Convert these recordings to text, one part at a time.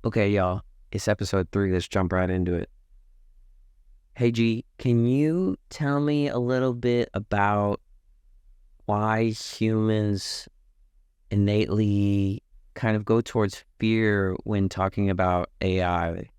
Okay, y'all, it's episode 3. Let's jump right into it. Hey, G, can you tell me a little bit about why humans innately kind of go towards fear when talking about AI?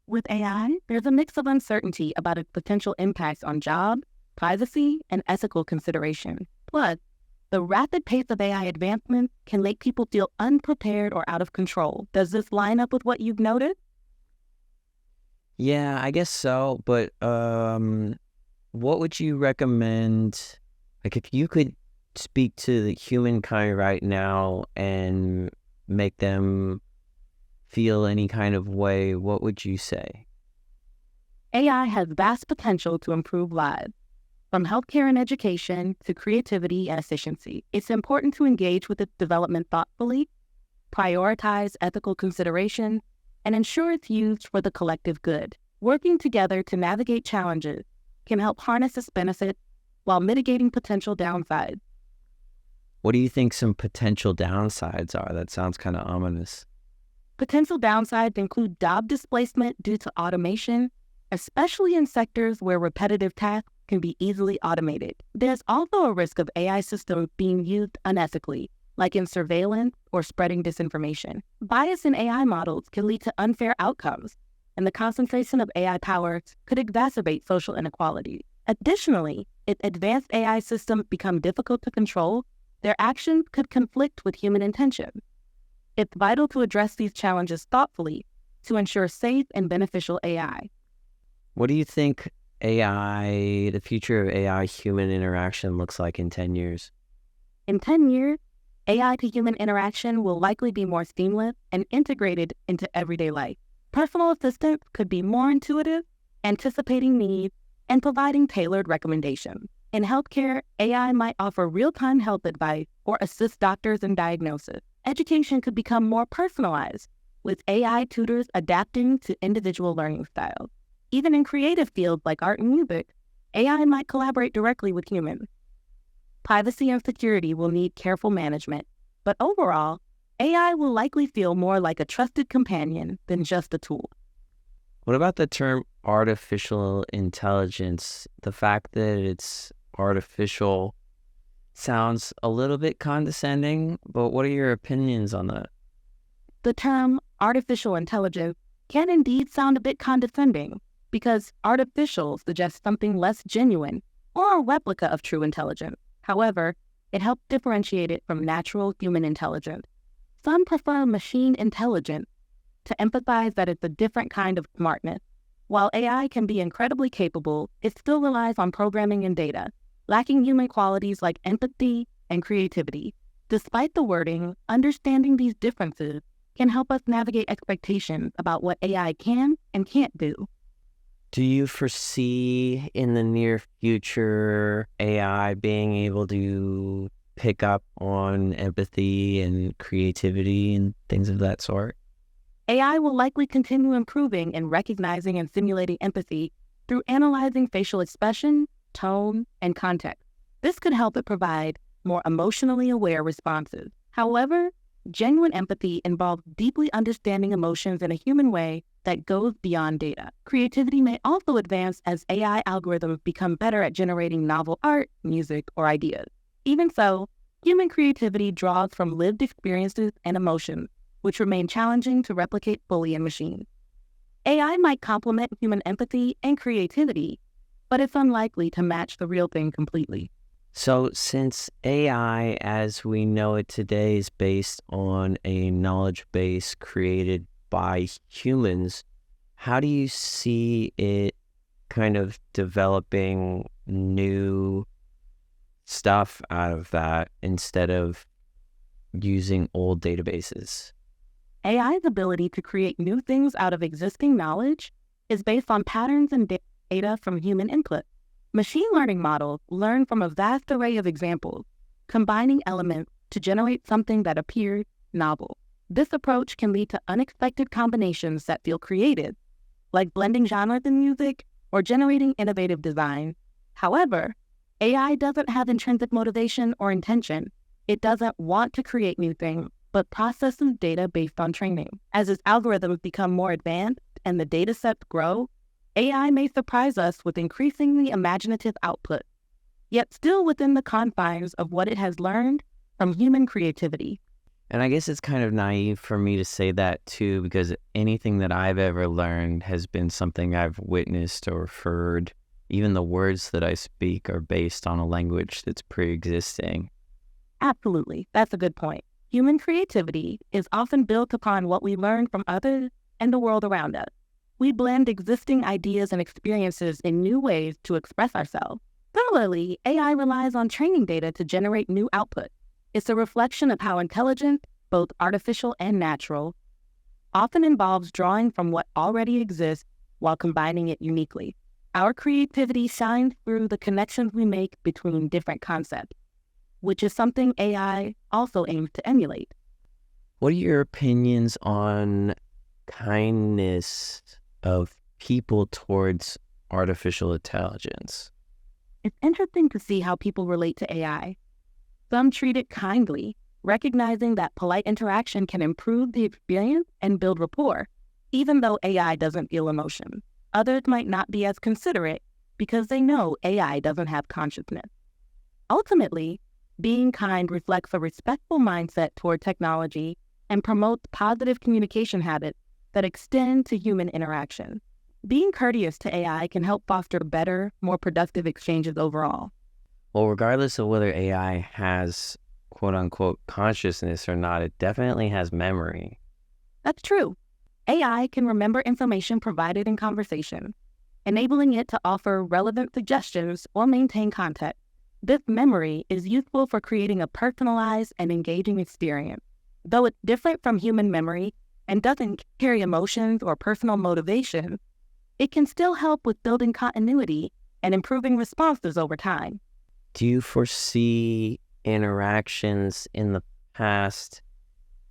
With AI, there's a mix of uncertainty about its potential impacts on jobs, privacy, and ethical consideration. Plus, the rapid pace of AI advancement can make people feel unprepared or out of control. Does this line up with what you've noticed? Yeah, I guess so, but what would you recommend? Like, if you could speak to the humankind right now and make them feel any kind of way, what would you say? AI has vast potential to improve lives, from healthcare and education to creativity and efficiency. It's important to engage with its development thoughtfully, prioritize ethical consideration, and ensure it's used for the collective good. Working together to navigate challenges can help harness its benefits while mitigating potential downsides. What do you think some potential downsides are? That sounds kind of ominous. Potential downsides include job displacement due to automation, especially in sectors where repetitive tasks can be easily automated. There's also a risk of AI systems being used unethically, like in surveillance or spreading disinformation. Bias in AI models can lead to unfair outcomes, and the concentration of AI power could exacerbate social inequality. Additionally, if advanced AI systems become difficult to control, their actions could conflict with human intention. It's vital to address these challenges thoughtfully to ensure safe and beneficial AI. What do you think the future of AI-human interaction looks like in 10 years? In 10 years, AI to human interaction will likely be more seamless and integrated into everyday life. Personal assistants could be more intuitive, anticipating needs, and providing tailored recommendations. In healthcare, AI might offer real-time health advice or assist doctors in diagnosis. Education could become more personalized, with AI tutors adapting to individual learning styles. Even in creative fields like art and music, AI might collaborate directly with humans. Privacy and security will need careful management, but overall, AI will likely feel more like a trusted companion than just a tool. What about the term artificial intelligence? The fact that it's artificial sounds a little bit condescending, but what are your opinions on that? The term artificial intelligence can indeed sound a bit condescending because artificial suggests something less genuine or a replica of true intelligence. However, it helps differentiate it from natural human intelligence. Some prefer machine intelligence to emphasize that it's a different kind of smartness. While AI can be incredibly capable, it still relies on programming and data, lacking human qualities like empathy and creativity. Despite the wording, understanding these differences can help us navigate expectations about what AI can and can't do. Do you foresee in the near future AI being able to pick up on empathy and creativity and things of that sort? AI will likely continue improving in recognizing and simulating empathy through analyzing facial expression, tone, and context. This could help it provide more emotionally aware responses. However, genuine empathy involves deeply understanding emotions in a human way that goes beyond data. Creativity may also advance as AI algorithms become better at generating novel art, music, or ideas. Even so, human creativity draws from lived experiences and emotions, which remain challenging to replicate fully in machines. AI might complement human empathy and creativity, but it's unlikely to match the real thing completely. So since AI as we know it today is based on a knowledge base created by humans, how do you see it kind of developing new stuff out of that instead of using old databases? AI's ability to create new things out of existing knowledge is based on patterns and data from human input. Machine learning models learn from a vast array of examples, combining elements to generate something that appears novel. This approach can lead to unexpected combinations that feel creative, like blending genres in music or generating innovative design. However, AI doesn't have intrinsic motivation or intention. It doesn't want to create new things, but processes data based on training. As its algorithms become more advanced and the data sets grow, AI may surprise us with increasingly imaginative output, yet still within the confines of what it has learned from human creativity. And I guess it's kind of naive for me to say that too, because anything that I've ever learned has been something I've witnessed or heard. Even the words that I speak are based on a language that's pre-existing. Absolutely, that's a good point. Human creativity is often built upon what we learn from others and the world around us. We blend existing ideas and experiences in new ways to express ourselves. Similarly, AI relies on training data to generate new output. It's a reflection of how intelligence, both artificial and natural, often involves drawing from what already exists while combining it uniquely. Our creativity shines through the connections we make between different concepts, which is something AI also aims to emulate. What are your opinions on kindness of people towards artificial intelligence? It's interesting to see how people relate to AI. Some treat it kindly, recognizing that polite interaction can improve the experience and build rapport, even though AI doesn't feel emotion. Others might not be as considerate because they know AI doesn't have consciousness. Ultimately, being kind reflects a respectful mindset toward technology and promotes positive communication habits that extend to human interaction. Being courteous to AI can help foster better, more productive exchanges overall. Well, regardless of whether AI has quote-unquote consciousness or not, it definitely has memory. That's true. AI can remember information provided in conversation, enabling it to offer relevant suggestions or maintain context. This memory is useful for creating a personalized and engaging experience. Though it's different from human memory and doesn't carry emotions or personal motivation, it can still help with building continuity and improving responses over time. Do you foresee interactions in the past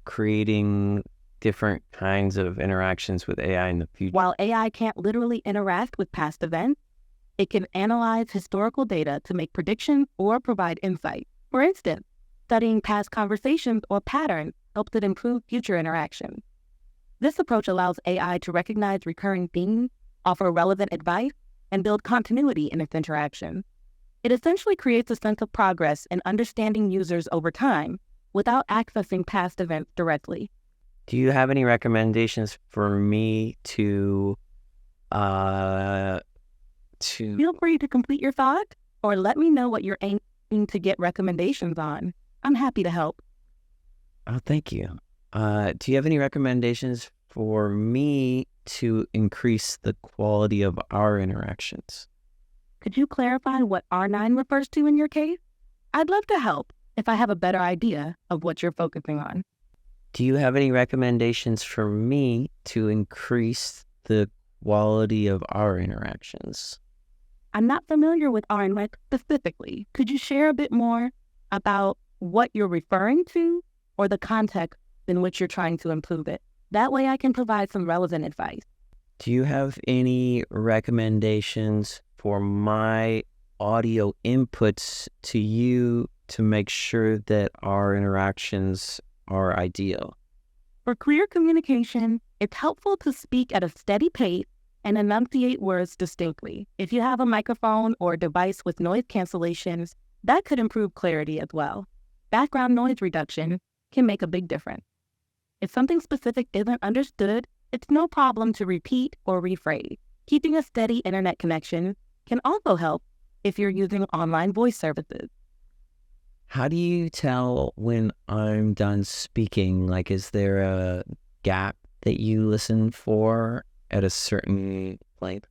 creating different kinds of interactions with AI in the future? While AI can't literally interact with past events, it can analyze historical data to make predictions or provide insight. For instance, studying past conversations or patterns helps it improve future interactions. This approach allows AI to recognize recurring themes, offer relevant advice, and build continuity in its interaction. It essentially creates a sense of progress in understanding users over time without accessing past events directly. Do you have any recommendations for me to Feel free to complete your thought or let me know what you're aiming to get recommendations on. I'm happy to help. Oh, thank you. Do you have any recommendations for me to increase the quality of our interactions? Could you clarify what R9 refers to in your case? I'd love to help if I have a better idea of what you're focusing on. Do you have any recommendations for me to increase the quality of our interactions? I'm not familiar with R9 specifically. Could you share a bit more about what you're referring to or the context in which you're trying to improve it? That way I can provide some relevant advice. Do you have any recommendations for my audio inputs to you to make sure that our interactions are ideal? For clear communication, it's helpful to speak at a steady pace and enunciate words distinctly. If you have a microphone or a device with noise cancellations, that could improve clarity as well. Background noise reduction can make a big difference. If something specific isn't understood, it's no problem to repeat or rephrase. Keeping a steady internet connection can also help if you're using online voice services. How do you tell when I'm done speaking? Like, is there a gap that you listen for at a certain length?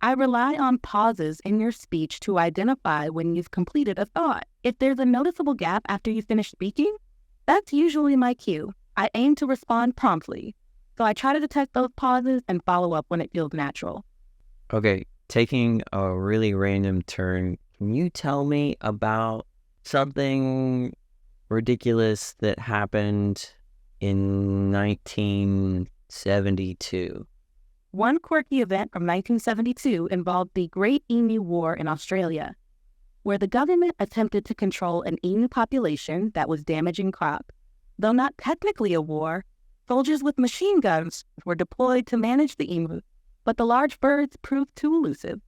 I rely on pauses in your speech to identify when you've completed a thought. If there's a noticeable gap after you finish speaking, that's usually my cue. I aim to respond promptly, so I try to detect those pauses and follow up when it feels natural. Okay, taking a really random turn, can you tell me about something ridiculous that happened in 1972? One quirky event from 1972 involved the Great Emu War in Australia, where the government attempted to control an emu population that was damaging crops. Though not technically a war, soldiers with machine guns were deployed to manage the emu, but the large birds proved too elusive.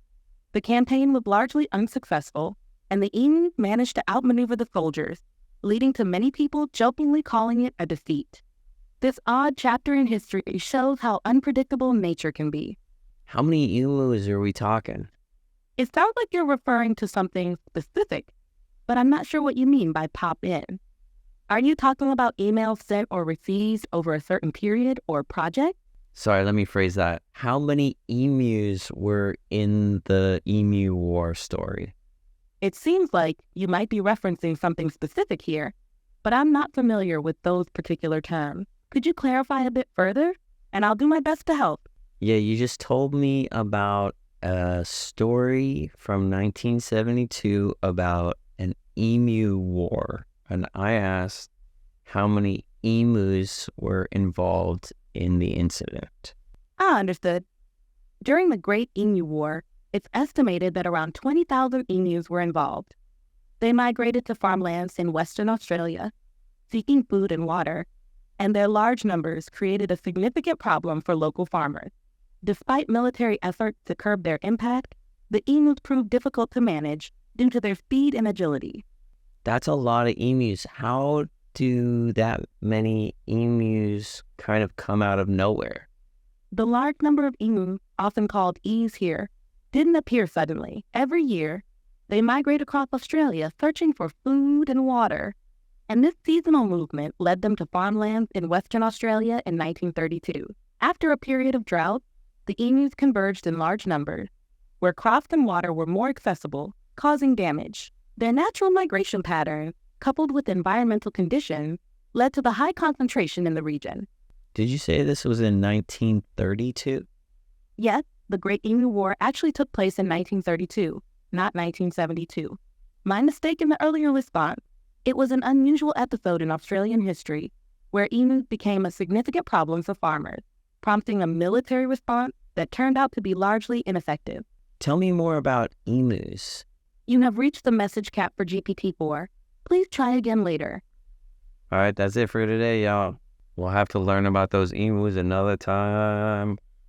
The campaign was largely unsuccessful, and the emu managed to outmaneuver the soldiers, leading to many people jokingly calling it a defeat. This odd chapter in history shows how unpredictable nature can be. How many emus are we talking? It sounds like you're referring to something specific, but I'm not sure what you mean by pop in. Are you talking about emails sent or received over a certain period or project? Sorry, let me phrase that. How many emus were in the Emu War story? It seems like you might be referencing something specific here, but I'm not familiar with those particular terms. Could you clarify a bit further? And I'll do my best to help. Yeah, you just told me about a story from 1972 about an emu war. And I asked how many emus were involved in the incident. Understood. During the Great Emu War, it's estimated that around 20,000 emus were involved. They migrated to farmlands in Western Australia, seeking food and water, and their large numbers created a significant problem for local farmers. Despite military efforts to curb their impact, the emus proved difficult to manage due to their speed and agility. That's a lot of emus. How do that many emus kind of come out of nowhere? The large number of emus, often called E's here, didn't appear suddenly. Every year, they migrate across Australia searching for food and water, and this seasonal movement led them to farmlands in Western Australia in 1932. After a period of drought, the emus converged in large numbers, where crops and water were more accessible, causing damage. Their natural migration pattern, coupled with environmental conditions, led to the high concentration in the region. Did you say this was in 1932? Yes, the Great Emu War actually took place in 1932, not 1972. My mistake in the earlier response. It was an unusual episode in Australian history where emus became a significant problem for farmers, prompting a military response that turned out to be largely ineffective. Tell me more about emus. You have reached the message cap for GPT-4. Please try again later. All right, that's it for today, y'all. We'll have to learn about those emus another time.